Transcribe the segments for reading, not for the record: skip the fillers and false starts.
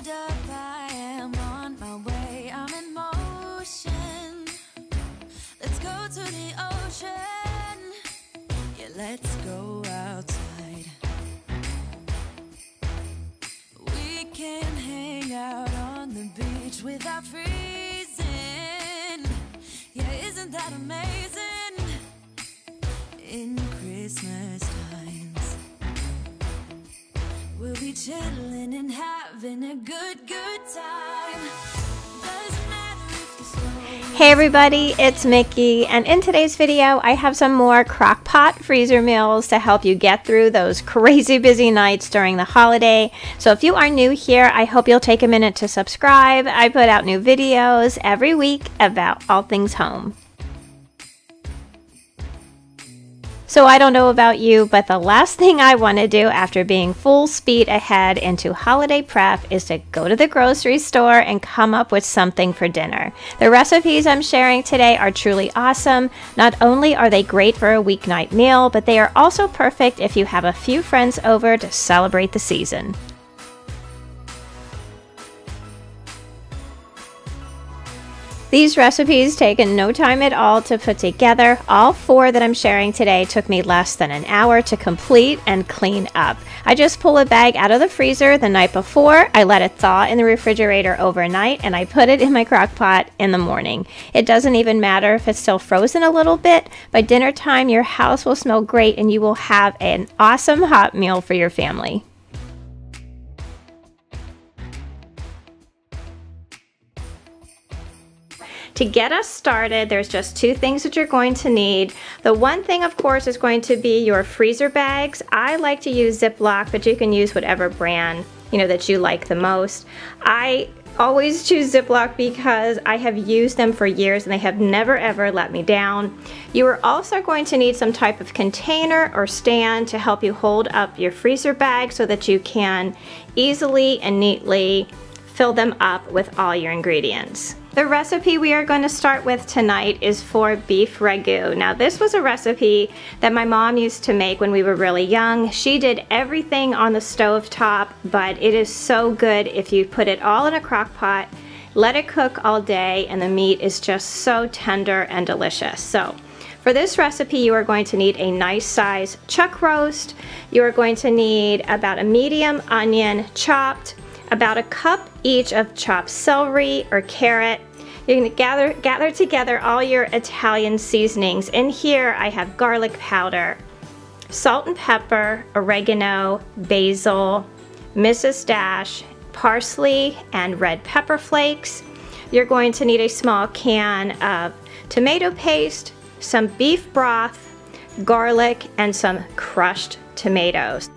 Hold up, I am on my way, I'm in motion. Let's go to the ocean. Yeah, let's go outside. We can hang out on the beach without freezing. Yeah, isn't that amazing? In Christmas times, we'll be chilling and having a good time. Doesn't matter if the snow. Hey everybody, it's Mickey, and in today's video I have some more crock-pot freezer meals to help you get through those crazy busy nights during the holiday. So if you are new here, I hope you'll take a minute to subscribe. I put out new videos every week about all things home. So I don't know about you, but the last thing I want to do after being full speed ahead into holiday prep is to go to the grocery store and come up with something for dinner. The recipes I'm sharing today are truly awesome. Not only are they great for a weeknight meal, but they are also perfect if you have a few friends over to celebrate the season. These recipes take no time at all to put together. All four that I'm sharing today took me less than an hour to complete and clean up. I just pull a bag out of the freezer the night before, I let it thaw in the refrigerator overnight, and I put it in my crock pot in the morning. It doesn't even matter if it's still frozen a little bit. By dinner time, your house will smell great and you will have an awesome hot meal for your family. To get us started, there's just two things that you're going to need. The one thing, of course, is going to be your freezer bags. I like to use Ziploc, but you can use whatever brand, that you like the most. I always choose Ziploc because I have used them for years and they have never ever let me down. You are also going to need some type of container or stand to help you hold up your freezer bag so that you can easily and neatly fill them up with all your ingredients. The recipe we are going to start with tonight is for beef ragu. Now this was a recipe that my mom used to make when we were really young. She did everything on the stove top, but it is so good if you put it all in a crock pot, let it cook all day, and the meat is just so tender and delicious. So for this recipe, you are going to need a nice size chuck roast. You are going to need about a medium onion chopped, about a cup each of chopped celery or carrot. You're going to gather together all your Italian seasonings. In here I have garlic powder, salt and pepper, oregano, basil, Mrs. Dash, parsley, and red pepper flakes. You're going to need a small can of tomato paste, some beef broth, garlic, and some crushed tomatoes.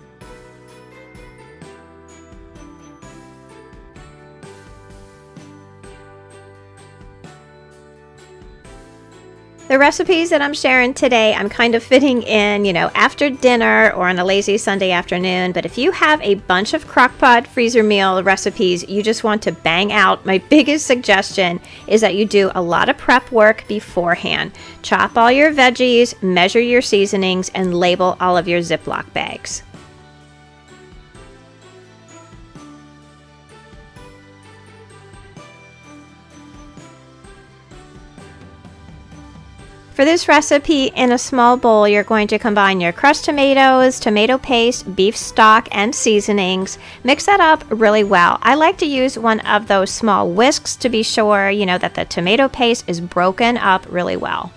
The recipes that I'm sharing today, I'm kind of fitting in, after dinner or on a lazy Sunday afternoon. But if you have a bunch of crock-pot freezer meal recipes you just want to bang out, my biggest suggestion is that you do a lot of prep work beforehand. Chop all your veggies, measure your seasonings, and label all of your Ziploc bags. For this recipe, in a small bowl, you're going to combine your crushed tomatoes, tomato paste, beef stock, and seasonings. Mix that up really well. I like to use one of those small whisks to be sure, that the tomato paste is broken up really well.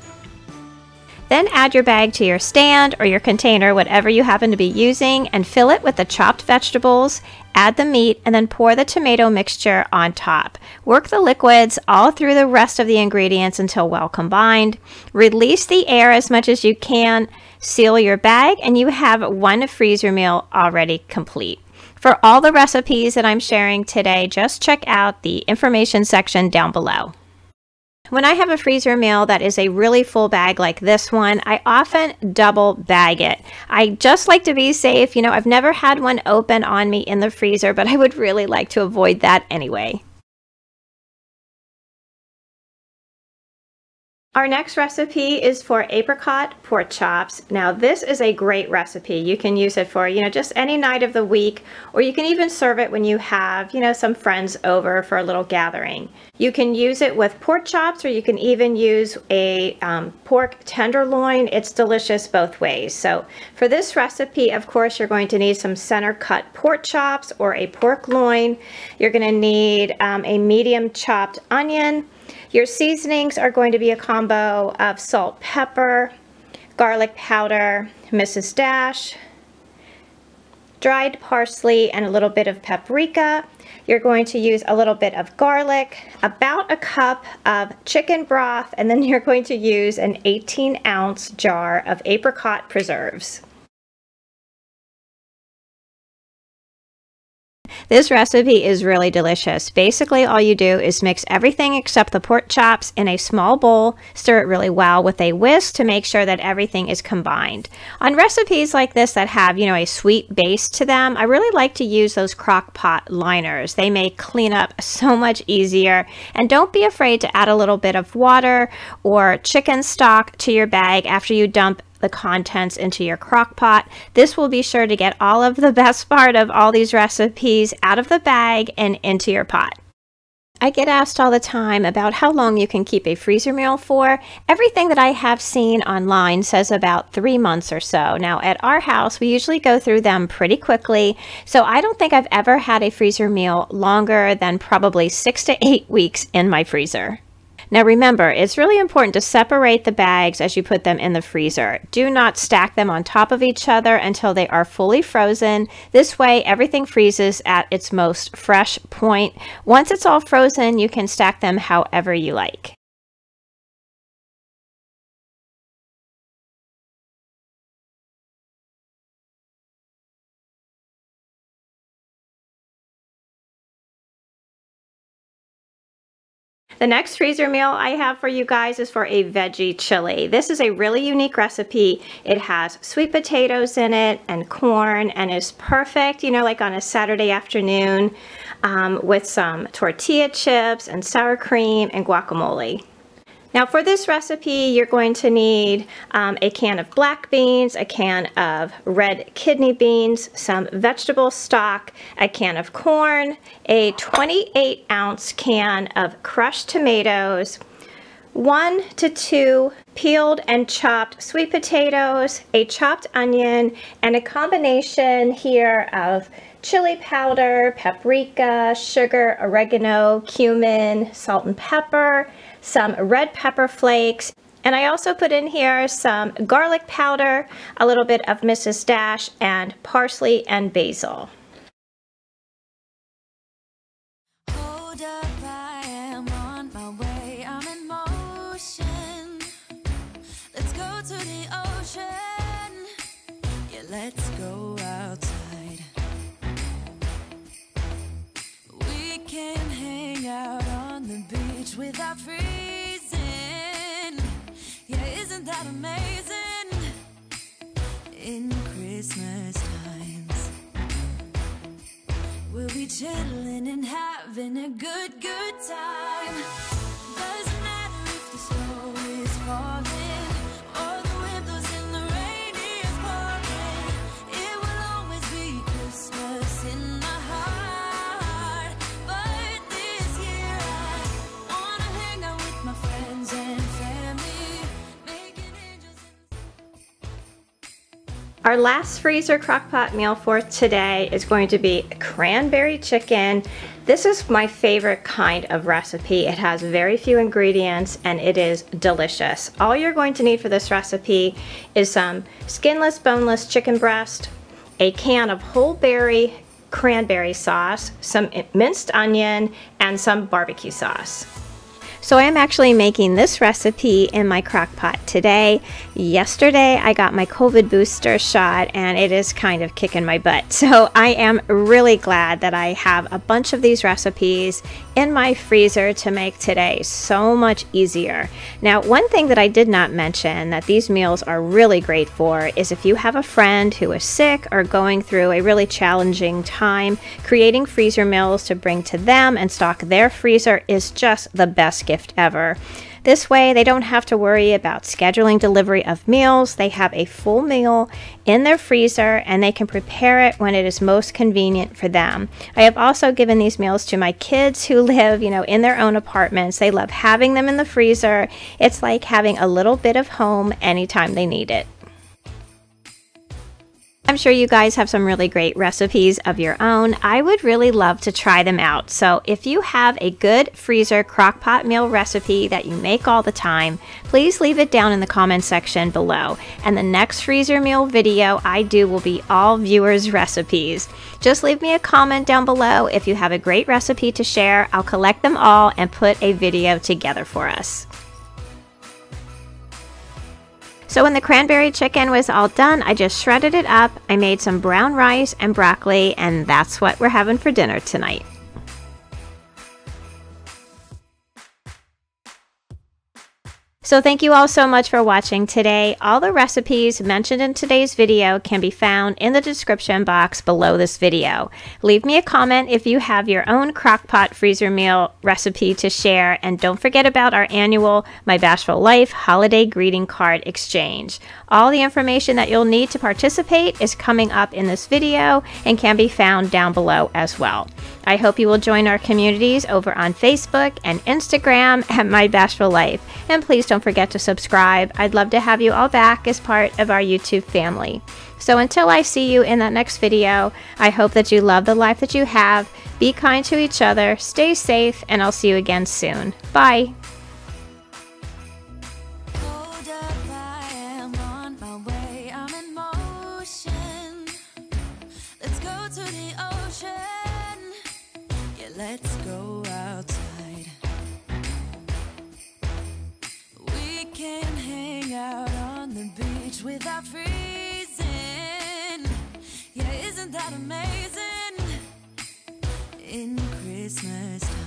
Then add your bag to your stand or your container, whatever you happen to be using, and fill it with the chopped vegetables, add the meat, and then pour the tomato mixture on top. Work the liquids all through the rest of the ingredients until well combined. Release the air as much as you can, seal your bag, and you have one freezer meal already complete. For all the recipes that I'm sharing today, just check out the information section down below. When I have a freezer meal that is a really full bag like this one, I often double bag it. I just like to be safe. I've never had one open on me in the freezer, but I would really like to avoid that anyway. Our next recipe is for apricot pork chops. Now this is a great recipe. You can use it for, just any night of the week, or you can even serve it when you have, some friends over for a little gathering. You can use it with pork chops, or you can even use a pork tenderloin. It's delicious both ways. So for this recipe, of course, you're going to need some center cut pork chops or a pork loin. You're going to need a medium chopped onion. Your seasonings are going to be a combo of salt, pepper, garlic powder, Mrs. Dash, dried parsley, and a little bit of paprika. You're going to use a little bit of garlic, about a cup of chicken broth, and then you're going to use an 18-ounce jar of apricot preserves. This recipe is really delicious. Basically, all you do is mix everything except the pork chops in a small bowl, stir it really well with a whisk to make sure that everything is combined. On recipes like this that have, a sweet base to them, I really like to use those crock pot liners. They make cleanup so much easier. And don't be afraid to add a little bit of water or chicken stock to your bag after you dump the contents into your crock pot. This will be sure to get all of the best part of all these recipes out of the bag and into your pot. I get asked all the time about how long you can keep a freezer meal for. Everything that I have seen online says about 3 months or so. Now at our house, we usually go through them pretty quickly, so I don't think I've ever had a freezer meal longer than probably 6 to 8 weeks in my freezer. Now remember, it's really important to separate the bags as you put them in the freezer. Do not stack them on top of each other until they are fully frozen. This way, everything freezes at its most fresh point. Once it's all frozen, you can stack them however you like. The next freezer meal I have for you guys is for a veggie chili. This is a really unique recipe. It has sweet potatoes in it and corn, and is perfect, like on a Saturday afternoon with some tortilla chips and sour cream and guacamole. Now for this recipe, you're going to need a can of black beans, a can of red kidney beans, some vegetable stock, a can of corn, a 28-ounce can of crushed tomatoes, 1 to 2 peeled and chopped sweet potatoes, a chopped onion, and a combination here of chili powder, paprika, sugar, oregano, cumin, salt and pepper, some red pepper flakes, and I also put in here some garlic powder, a little bit of Mrs. Dash, and parsley and basil. Hold up, I am on my way, I'm in motion. Let's go to the ocean. Yeah, let's go outside. We can hang out on the beach without freezing. Yeah, isn't that amazing? In Christmas times, we'll be chilling and having a good time. Doesn't matter if the snow is falling or the wind blows and the rain is pouring. It will always be Christmas in my heart. But this year I wanna hang out with my friends and family, making angels. Our last freezer crockpot meal for today is going to be cranberry chicken. This is my favorite kind of recipe. It has very few ingredients and it is delicious. All you're going to need for this recipe is some skinless, boneless chicken breast, a can of whole berry cranberry sauce, some minced onion, and some barbecue sauce. So I'm actually making this recipe in my crock pot today. Yesterday I got my COVID booster shot and it is kind of kicking my butt. So I am really glad that I have a bunch of these recipes in my freezer to make today so much easier. Now, one thing that I did not mention that these meals are really great for is if you have a friend who is sick or going through a really challenging time, creating freezer meals to bring to them and stock their freezer is just the best gift ever. This way they don't have to worry about scheduling delivery of meals. They have a full meal in their freezer and they can prepare it when it is most convenient for them. I have also given these meals to my kids who live, in their own apartments. They love having them in the freezer. It's like having a little bit of home anytime they need it. I'm sure you guys have some really great recipes of your own. I would really love to try them out. So if you have a good freezer crock-pot meal recipe that you make all the time, please leave it down in the comment section below. And the next freezer meal video I do will be all viewers' recipes. Just leave me a comment down below if you have a great recipe to share. I'll collect them all and put a video together for us. So when the cranberry chicken was all done, I just shredded it up. I made some brown rice and broccoli, and that's what we're having for dinner tonight. So thank you all so much for watching today. All the recipes mentioned in today's video can be found in the description box below this video. Leave me a comment if you have your own crock-pot freezer meal recipe to share, and don't forget about our annual My Bashful Life holiday greeting card exchange. All the information that you'll need to participate is coming up in this video and can be found down below as well. I hope you will join our communities over on Facebook and Instagram at My Bashful Life. And please don't forget to subscribe. I'd love to have you all back as part of our YouTube family. So until I see you in that next video, I hope that you love the life that you have, be kind to each other, stay safe, and I'll see you again soon. Bye! Hold up, I am on my way, I'm in motion. Let's go to the ocean. Yeah, let's go outside. We can hang out on the beach without freezing. Yeah, isn't that amazing? In Christmas time.